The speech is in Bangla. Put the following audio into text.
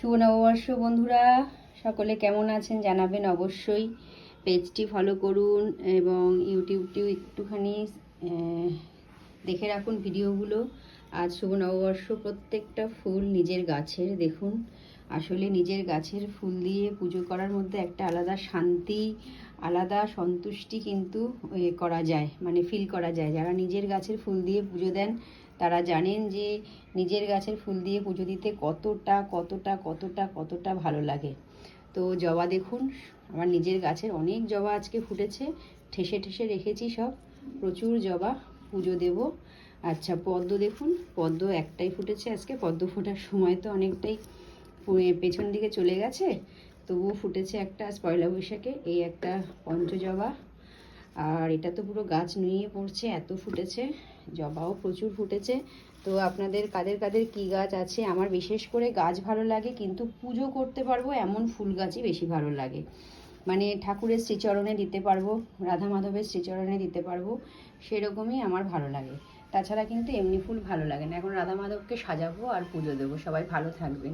শুভ নববর্ষ বন্ধুরা, সকলে কেমন আছেন জানাবেন অবশ্যই। পেজটি ফলো করুন এবং ইউটিউবটিও একটুখানি দেখে রাখুন ভিডিওগুলো। আজ শুভ নববর্ষ। প্রত্যেকটা ফুল নিজের গাছের, দেখুন আসলে নিজের গাছের ফুল দিয়ে পুজো করার মধ্যে একটা আলাদা শান্তি, আলাদা সন্তুষ্টি কিন্তু করা যায়, মানে ফিল করা যায়। যারা নিজের গাছের ফুল দিয়ে পুজো দেন তারা জানেন যে নিজের গাছের ফুল দিয়ে পুজো দিতে কতটা কতটা কতটা কতটা ভালো লাগে। তো জবা দেখুন, আমার নিজের গাছের অনেক জবা আজকে ফুটেছে, ঠেসে ঠেসে রেখেছি সব, প্রচুর জবা পুজো দেব। আচ্ছা, পদ্ম দেখুন, পদ্ম একটাই ফুটেছে আজকে। পদ্ম ফোটার সময় তো অনেকটাই পেছন দিকে চলে গেছে, তবুও ফুটেছে একটা পয়লা বৈশাখে। এই একটা পঞ্চজবা, আর এটা তো পুরো গাছ নুয়ে পড়ছে, এত ফুটেছে। জবাও প্রচুর ফুটেছে। তো আপনাদের কাদের কাদের কী গাছ আছে? আমার বিশেষ করে গাছ ভালো লাগে, কিন্তু পুজো করতে পারবো এমন ফুল গাছই বেশি ভালো লাগে। মানে ঠাকুরের শ্রীচরণে দিতে পারবো, রাধা মাধবের শ্রীচরণে দিতে পারবো, সেরকমই আমার ভালো লাগে। তাছাড়া কিন্তু এমনি ফুল ভালো লাগে না। এখন রাধা মাধবকে সাজাবো আর পুজো দেবো। সবাই ভালো থাকবেন।